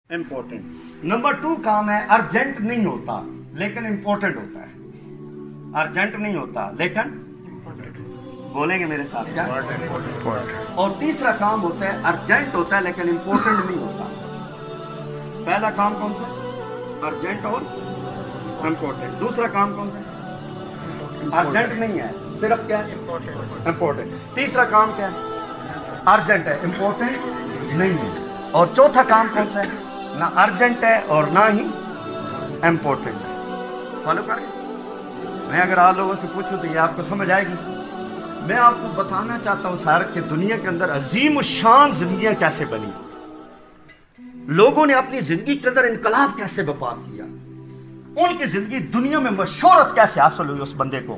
Important. Number 2 काम है urgent नहीं होता लेकिन इम्पोर्टेंट होता है। अर्जेंट नहीं होता लेकिन बोलेंगे मेरे साथ क्या? और तीसरा काम होता है अर्जेंट होता है लेकिन इम्पोर्टेंट नहीं होता। पहला काम कौन सा? अर्जेंट और इम्पोर्टेंट। दूसरा काम कौन सा? अर्जेंट नहीं है, सिर्फ क्या है? इम्पोर्टेंट। तीसरा काम क्या है? अर्जेंट है, इम्पोर्टेंट नहीं है। और चौथा काम कौन सा है? ना अर्जेंट है और ना ही इम्पोर्टेंट है। फॉलो करें। मैं अगर आप लोगों से पूछूं तो ये आपको समझ आएगी। मैं आपको बताना चाहता हूं सर कि दुनिया के अंदर अजीम शान जिंदगियां कैसे बनी, लोगों ने अपनी जिंदगी के अंदर इनकलाब कैसे बर्पा किया, उनकी जिंदगी दुनिया में मशहूरत कैसे हासिल हुई उस बंदे को।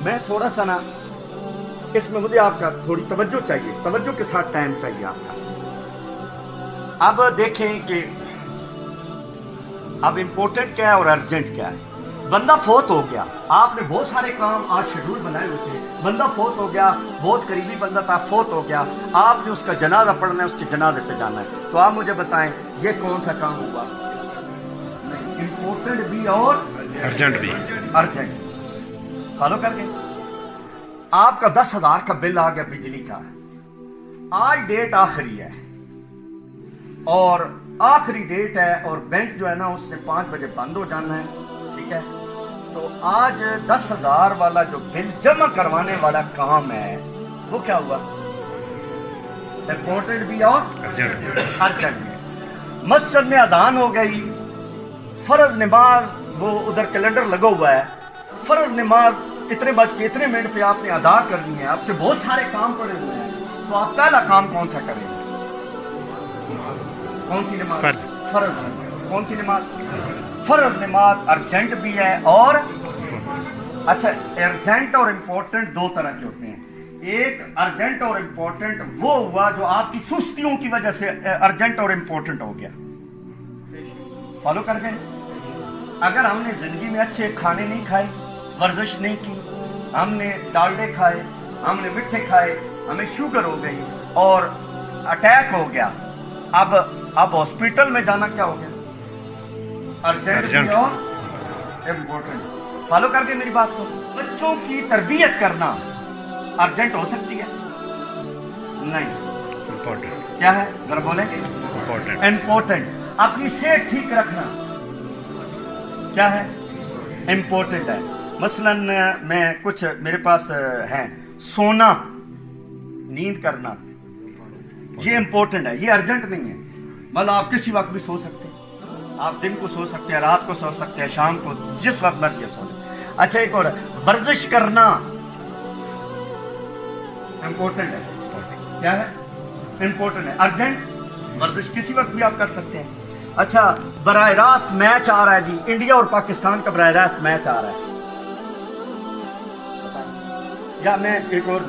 मैं थोड़ा सा ना इसमें मुझे आपका थोड़ी तवज्जो चाहिए, तवज्जो के साथ टाइम चाहिए आपका। अब देखें कि अब इम्पोर्टेंट क्या है और अर्जेंट क्या है। बंदा फोत हो गया, आपने बहुत सारे काम आज शेड्यूल बनाए हुए थे, बंदा फोत हो गया, बहुत करीबी बंदा था, फोत हो गया, आपने उसका जनाजा पढ़ना है, उसके जनाजे पे जाना है, तो आप मुझे बताएं ये कौन सा काम हुआ? इम्पोर्टेंट भी और अर्जेंट भी। अर्जेंट। फॉलो करके आपका 10,000 का बिल आ गया बिजली का, आज डेट आखिरी है और आखिरी डेट है और बैंक जो है ना उसने 5 बजे बंद हो जाना है, ठीक है। तो आज 10,000 वाला जो बिल जमा करवाने वाला काम है वो क्या हुआ? इम्पोर्टेंट भी और अर्जेंट भी। मस्जिद में अजान हो गई, फर्ज नमाज वो उधर कैलेंडर लगा हुआ है, फर्ज नमाज इतने बज के इतने मिनट पे आपने अदा करनी है, आपके बहुत सारे काम पड़े हुए हैं, तो आप पहला काम कौन सा करेंगे? कौन सी नमाज? फर्ज। कौन सी नमाज? फर्ज नमाज अर्जेंट भी है और अच्छा, अर्जेंट और इम्पोर्टेंट दो तरह के होते हैं। एक अर्जेंट और इम्पोर्टेंट वो हुआ जो आपकी सुस्तियों की वजह से अर्जेंट और इम्पोर्टेंट हो गया। फॉलो कर गए? अगर हमने जिंदगी में अच्छे खाने नहीं खाए, वर्जिश नहीं की, हमने डालडे खाए, हमने मिठे खाए, हमें शुगर हो गई और अटैक हो गया, अब हॉस्पिटल में जाना क्या हो गया? अर्जेंट और इम्पोर्टेंट। फॉलो करके मेरी बात को। बच्चों की तरबियत करना अर्जेंट हो सकती है? नहीं, इम्पोर्टेंट। क्या है जरा बोले? इम्पोर्टेंट। इम्पोर्टेंट। अपनी सेहत ठीक रखना क्या है? इम्पोर्टेंट है। मसलन मैं कुछ मेरे पास है, सोना, नींद करना, ये इम्पोर्टेंट है, ये अर्जेंट नहीं है। मतलब आप किसी वक्त भी सो सकते हैं, आप दिन को सो सकते हैं, रात को सो सकते हैं, शाम को, जिस वक्त मर्जी सो लें। अच्छा एक और, वर्जिश करना इम्पोर्टेंट है। क्या है? इम्पोर्टेंट है। अर्जेंट, वर्जिश किसी वक्त भी आप कर सकते हैं। अच्छा, बराह रास्त मैच आ रहा है जी, इंडिया और पाकिस्तान का बराह रास्त मैच आ रहा है, या मैं एक और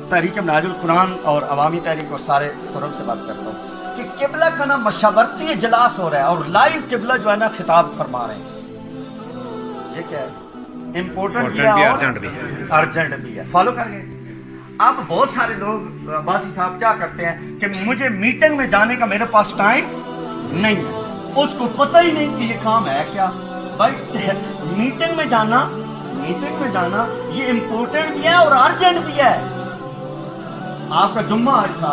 तहरीक मनाजुल कुरान और अवामी तहरीक और सारे फोरम से बात करता हूँ कि किबला का ना मशावरती इजलास हो रहा है और लाइव किबला जो है ना खिताब फरमा रहे हैं। ये क्या है? इम्पोर्टेंट भी है, अर्जेंट भी है। फॉलो कर गए? अब बहुत सारे लोग बासी साहब क्या करते हैं कि मुझे मीटिंग में जाने का मेरे पास टाइम नहीं है, उसको पता ही नहीं कि ये काम है क्या। भाई मीटिंग में जाना ये इम्पोर्टेंट भी है और अर्जेंट भी है। आपका जुम्मा आज था,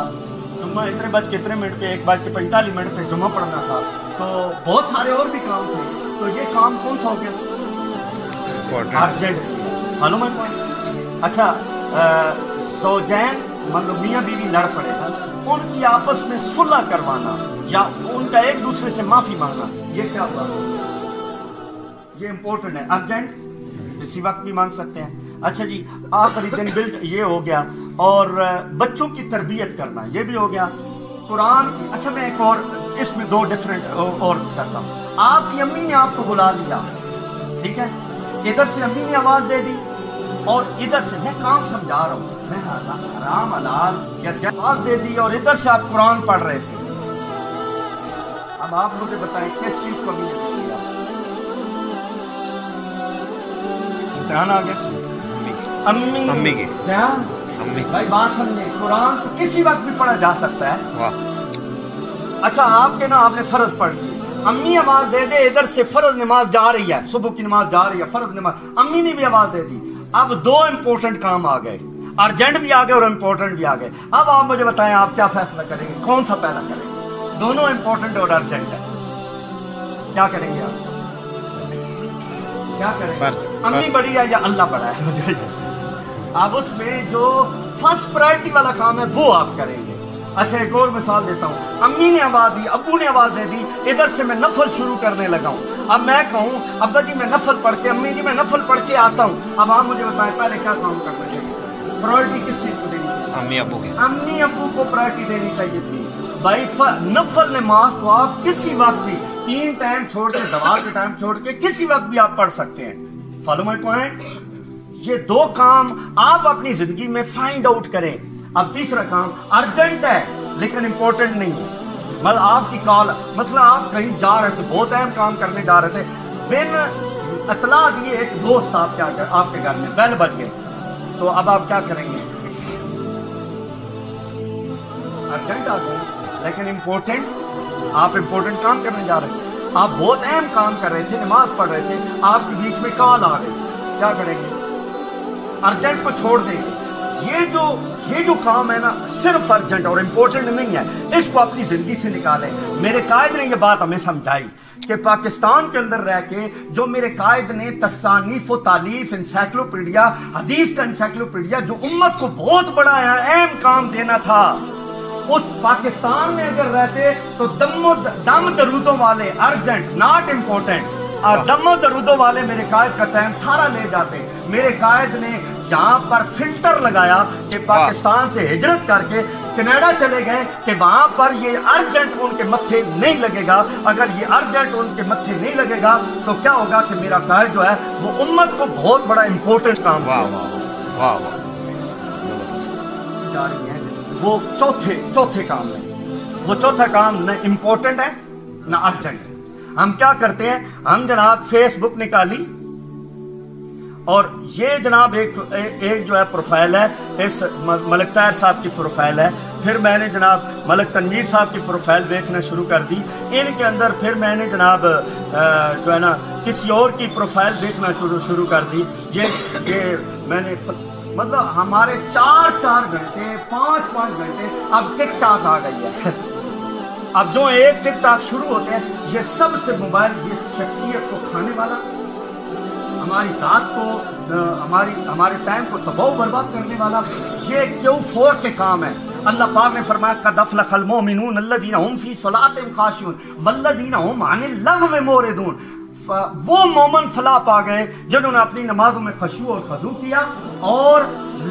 जुम्मा इतने बज के इतने मिनट पे, 1:45 पे जुम्मा पढ़ना था, तो बहुत सारे और भी काम थे, तो ये काम कौन सा हो गया? अर्जेंट। मालूम है? अच्छा, ज़ौजैन मतलब मियाँ बीवी लड़ पड़े था, उनकी आपस में सुलह करवाना या उनका एक दूसरे से माफी मांगना, ये क्या हुआ? ये इम्पोर्टेंट है। अर्जेंट किसी वक्त भी मांग सकते हैं। अच्छा जी, आखिरी दिन बिल ये हो गया और बच्चों की तरबियत करना ये भी हो गया। कुरान। अच्छा मैं एक और इसमें 2 डिफरेंट और करता हूँ। आपकी अम्मी ने आपको बुला लिया, ठीक है, इधर से अम्मी ने आवाज दे दी और इधर से मैं काम समझा रहा हूँ, मैं हराम हलाल या आवाज दे दी और इधर से आप कुरान पढ़ रहे थे। अब आप मुझे बताएं किस चीज को भी ध्यान आ गया? अम्मी के। क्या? भाई बात समझे, कुरान तो किसी वक्त भी पढ़ा जा सकता है। वाह। अच्छा आपके ना आपने फर्ज पढ़ ली, अम्मी आवाज दे दे इधर से फर्ज नमाज जा रही है, सुबह की नमाज जा रही है, फर्ज नमाज, अम्मी ने भी आवाज दे दी। अब दो इंपॉर्टेंट काम आ गए, अर्जेंट भी आ गए और इम्पोर्टेंट भी आ गए। अब आप मुझे बताएं आप क्या फैसला करेंगे, कौन सा पहला करेंगे? दोनों इम्पोर्टेंट और अर्जेंट है, क्या करेंगे आप? क्या करेंगे? अम्मी बड़ी है या अल्लाह बड़ा है? मुझे अब उसमें जो फर्स्ट प्रायोरिटी वाला काम है वो आप करेंगे। अच्छा एक और मिसाल देता हूँ, अम्मी ने आवाज दी, अब्बू ने आवाज दे दी, इधर से मैं नफल शुरू करने लगा हूँ। अब मैं कहूँ अब्बा जी मैं नफल पढ़ के, अम्मी जी मैं नफल पढ़ के आता हूँ, अब आप मुझे बताएं पहले क्या काम करना चाहिए? प्रायोरिटी किस चीज को देनी चाहिए? अम्मी अब्बू की। अम्मी अब्बू को प्रायोरिटी देनी चाहिए थी भाई। नफल नमाज तो आप किसी वक्त भी 3 टाइम छोड़ के, दवा के टाइम छोड़ के किसी वक्त भी आप पढ़ सकते हैं। Follow my point. ये दो काम आप अपनी जिंदगी में फाइंड आउट करें। अब तीसरा काम अर्जेंट है लेकिन इंपॉर्टेंट नहीं है। मतलब आपकी कॉल, मतलब आप कहीं जा रहे थे, बहुत अहम काम करने जा रहे थे, बिन इतला दिए एक दोस्त आपके घर में बेल बज गए, तो अब आप क्या करेंगे? अर्जेंट आ गए लेकिन इंपॉर्टेंट, आप इंपॉर्टेंट काम करने जा रहे थे, आप बहुत अहम काम कर रहे थे, नमाज पढ़ रहे थे, आपके बीच में कॉल आ गई, क्या करेंगे? अर्जेंट को छोड़ देंगे। ये जो काम है ना सिर्फ अर्जेंट और इम्पोर्टेंट नहीं है, इसको अपनी जिंदगी से निकालें। मेरे कायद ने ये बात हमें समझाई कि पाकिस्तान के अंदर रह के जो मेरे कायद ने तसानीफ व तालीफ, इंसाइक्लोपीडिया, हदीस का इंसाइक्लोपीडिया, जो उम्मत को बहुत बड़ा अहम काम देना था, उस पाकिस्तान में अगर रहते तो दम दरूदों वाले अर्जेंट नॉट इम्पोर्टेंट और दमो दरूदों वाले मेरे कायद का टाइम सारा ले जाते। मेरे कायद ने जहां पर फिल्टर लगाया कि पाकिस्तान से हिजरत करके कनाडा चले गए कि वहां पर ये अर्जेंट उनके मत्थे नहीं लगेगा। अगर ये अर्जेंट उनके मत्थे नहीं लगेगा तो क्या होगा कि मेरा कायद जो है वो उम्मत को बहुत बड़ा इंपॉर्टेंट काम वो चौथे काम है। वो चौथा काम न इम्पोर्टेंट है न अर्जेंट है। हम क्या करते हैं, हम जनाब फेसबुक निकाली और ये जनाब एक जो है प्रोफाइल है, इस मलिक ताहिर साहब की प्रोफाइल है। फिर मैंने जनाब मलिक तनवीर साहब की प्रोफाइल देखना शुरू कर दी। इनके अंदर फिर मैंने जनाब जो है ना किसी और की प्रोफाइल देखना शुरू कर दी। ये मैंने मतलब हमारे 4-4 घंटे 5-5 घंटे अब टिकटॉक आ गई है। अब जो एक टिकटॉक शुरू होते हैं, ये सबसे मोबाइल, ये शख्सियत को खाने वाला, हमारी जात को, हमारे टाइम को तबाह बर्बाद करने वाला, ये Q4 के काम है। अल्लाह पाक ने फरमाया कद अफ़लहल मोमिनून अल्लज़ीना हुम फी सलातिहिम खाशिऊन वल्लज़ीना हुम अनिल लग़्वी मोरिदून। वो मोमन फलाह पा गए जिन्होंने अपनी नमाजों में खशू और खजू किया और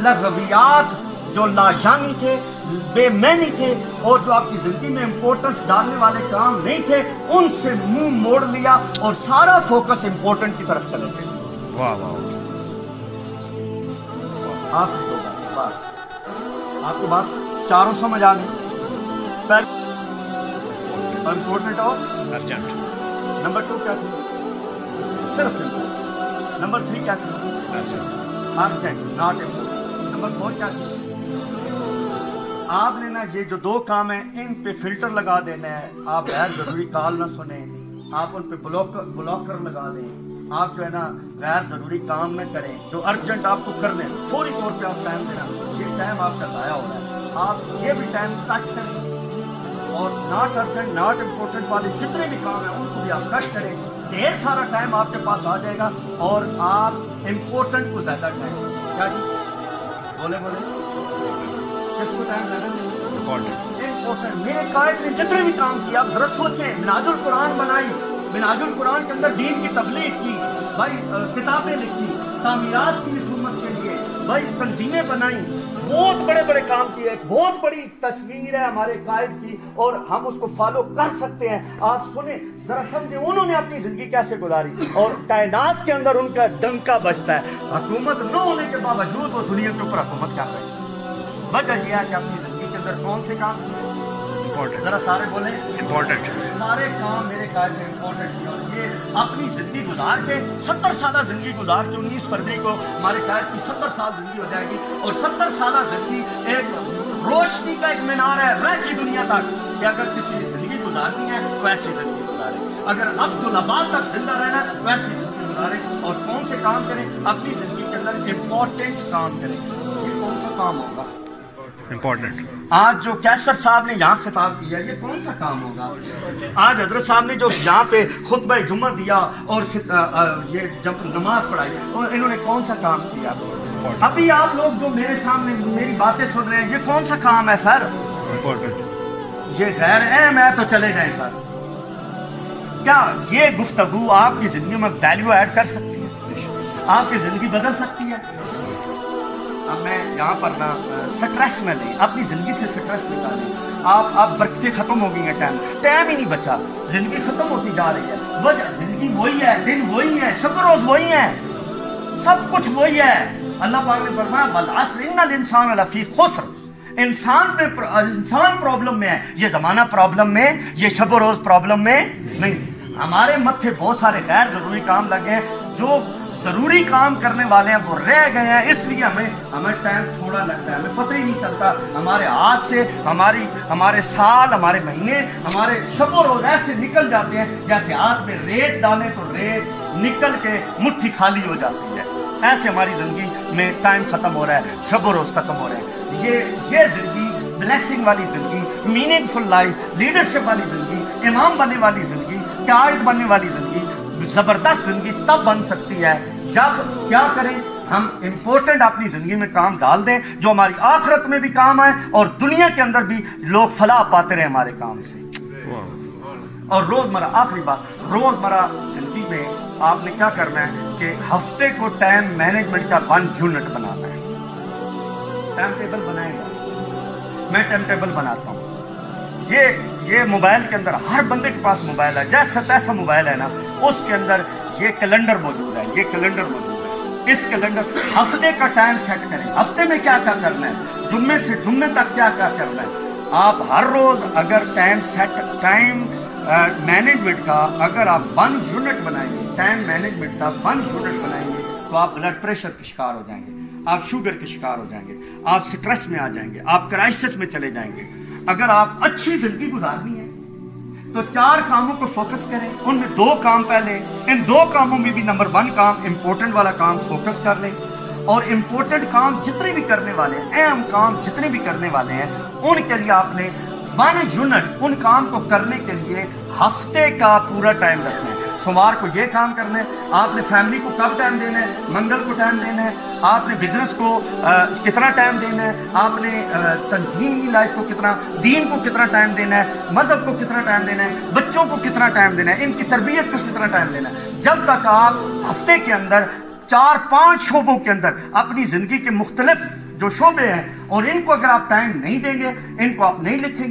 लग़वियात जो लाजानी थे, बेमैनी थे और जो आपकी जिंदगी में इंपॉर्टेंस डालने वाले काम नहीं थे, उनसे मुंह मोड़ लिया और सारा फोकस इंपॉर्टेंट की तरफ चले गए। वाह वाह। आपको बात चारों समझ आ गई? इंपॉर्टेंट और अर्जेंट। नंबर 2 क्या थी? सिर्फ इम्पोर्टेंट। नंबर 3 क्या थी? Urgent not important. नंबर 4 क्या थी? आपने ना ये जो 2 काम है इन पे फिल्टर लगा देना है। आप गैर जरूरी कॉल ना सुने, आप उन पे ब्लॉकर लगा दें, आप जो है ना गैर जरूरी काम न करें। जो अर्जेंट आपको करने फौरी तौर पे आप टाइम देना, ये टाइम आपका ज़ाया हो रहा है, आप ये भी टाइम कट करें। और नॉट अर्जेंट नॉट इम्पोर्टेंट वाले जितने भी काम है उनको भी आप कट करें। ढेर सारा टाइम आपके पास आ जाएगा और आप इम्पोर्टेंट को ज्यादा टाइम, क्या जी बोले किसको टाइम इम्पोर्टेंट। मेरे कायद ने जितने भी काम किया, आप जरा सोचें, मिनाजुल कुरान बनाई, मिनाजुल कुरान के अंदर दीन की तबलीग की, भाई किताबें लिखी, तामीरात की इस उम्मत के लिए, भाई तंजीमें बनाई, बहुत बड़े बड़े काम किए। एक बहुत बड़ी तस्वीर है हमारे कायद की और हम उसको फॉलो कर सकते हैं। आप सुने जरा समझे उन्होंने अपनी जिंदगी कैसे गुजारी और कायनात के अंदर उनका डंका बजता है। हुकूमत न होने के बावजूद वो दुनिया के ऊपर हुकूमत कर रहे हैं। वजह यह है कि अपनी जिंदगी के अंदर कौन से काम امپورٹنٹ ذرا سارے بولیں امپورٹنٹ سارے کام میرے قائد میں امپورٹنٹ ہیں، اور یہ اپنی زندگی گزار کے 70 سالہ زندگی گزار کے 19 فروری کو ہمارے قائد کی 70 سال زندگی ہو جائے گی، اور 70 سالہ زندگی ایک روشنی کا ایک مینار ہے رہ کی دنیا تک، کہ اگر کسی نے زندگی گزارنی ہے تو ایسی زندگی گزارے، اگر عبدالآباد تک زندہ رہنا ہے تو ایسی زندگی گزارے، اور کون سے کام کریں اپنی زندگی کے اندر امپورٹنٹ کام کریں۔ یہ کون سا کام ہوگا؟ امپورٹنٹ آج جو کیسر صاحب نے یہاں خطاب کیا یہ کون سا کام ہوگا؟ آج حضرت صاحب نے جو یہاں پہ خطبہ جمعہ دیا اور یہ جب نماز پڑھائی، اور انہوں نے کون سا کام کیا؟ ابھی آپ لوگ جو میرے سامنے میری باتیں سن رہے ہیں یہ کون سا کام ہے سر؟ امپورٹنٹ یہ غیر اہم ہے تو چلے جائیں سر۔ کیا یہ گفتگو آپ کی زندگی میں ویلیو ایڈ کر سکتی ہے؟ آپ کی زندگی بدل سکتی ہے؟ اب میں یہاں پر نا سٹریس میں نہیں، اپنی زندگی سے سٹریس نکالیں۔ آپ برکتیں ختم ہو گئی ہیں، ٹائم ہی نہیں بچا، زندگی ختم ہوتی جا رہی ہے، وجہ زندگی وہی ہے، دن وہی ہے، شب روز وہی ہے، سب کچھ وہی ہے۔ اللہ پاک نے فرمایا والعصر ان الانسان لفی خسر، انسان پرابلم میں ہے، یہ زمانہ پرابلم میں، یہ شب و روز پرابلم میں نہیں۔ ہمارے متھے بہت سارے غیر ضروری کام لگے ہیں، جو ضروری کام کرنے والے ہیں وہ رہ گئے ہیں، اس لیے ہمیں ٹائم تھوڑا لگتا ہے، ہمیں پتہ ہی نہیں چلتا، ہمارے ہاتھ سے ہمارے سال، ہمارے مہینے، ہمارے شب و روز ایسے نکل جاتے ہیں جیسے ہاتھ میں ریت ڈالیں تو ریت نکل کے مٹھی خالی ہو جاتی ہے۔ ایسے ہماری زندگی میں ٹائم ختم ہو رہا ہے، شب و روز ختم ہو رہے ہیں۔ یہ زندگی بلیسنگ والی زندگی، میننگ فل لائف، لیڈرشپ والی زندگی، امام بننے والی زندگی، قائد بننے والی زندگی، زبردست زندگی تب بن سکتی ہے جب کیا کریں ہم امپورٹنٹ اپنی زندگی میں کام ڈال دیں جو ہماری آخرت میں بھی کام آئے اور دنیا کے اندر بھی لوگ فلاح پاتے رہے ہمارے کام سے۔ اور روزمرہ آخری بات، روزمرہ زندگی میں آپ نے کیا کرنا ہے کہ ہفتے کو ٹائم مینجمنٹ کا 1 یونٹ بنانا ہے۔ ٹائم ٹیبل بنائیں گا، میں ٹائم ٹیبل بناتا ہوں۔ یہ موبائل کے اندر ہر بندے کے پاس موبائل ہے، جیسا تیسا موبائل ہے نا، اس کے اندر یہ کیلنڈر موجود ہے، یہ کیلنڈر موجود ہے۔ اس کیلنڈر ہفتے کا ٹائم سیٹ کریں، ہفتے میں کیا کیا کرنا ہے، جمعے سے جمعے تک کیا کیا کرنا ہے۔ آپ ہر روز اگر ٹائم مینجمنٹ کا اگر آپ 1 یونٹ بنائیں گے، ٹائم مینجمنٹ کا 1 یونٹ بنائیں گے تو آپ بلڈ پریشر کے شکار ہو جائیں گے، آپ شوگر کے شکار ہو جائیں گے، آپ سٹریس میں آ جائیں گے، آپ کرائسس میں چلے جائیں گے۔ اگر آپ اچھی زندگی گزارنی ہے تو 4 کاموں کو فوکس کریں، ان میں 2 کام پہلے، ان 2 کاموں میں بھی نمبر 1 کام امپورٹنٹ والا کام فوکس کر لیں، اور امپورٹنٹ کام جتنے بھی کرنے والے ہیں، اہم کام جتنے بھی کرنے والے ہیں، ان کے لیے آپ نے 1 یونٹ ان کام کو کرنے کے لیے ہفتے کا پورا ٹائم رکھنا ہے۔ سوموار کو یہ کام کرنا ہے، آپ نے فیملی کو کب ٹائم دینا ہے، منگل کو ٹائم دینا ہے، آپ نے بزنس کو کتنا ٹائم دینا ہے، آپ نے تنظیمی لائف کو کتنا، دین کو کتنا ٹائم دینا ہے، مذہب کو کتنا ٹائم دینا ہے، بچوں کو کتنا ٹائم دینا ہے، ان کی تربیت کو کتنا ٹائم دینا ہے۔ جب تک آپ ہفتے کے اندر 4-5 شعبوں کے اندر اپنی زندگی کے مختلف جو شعبے ہیں، اور ان کو اگر آپ ٹائم نہیں دیں گے، ان کو آپ نہیں لکھیں گے،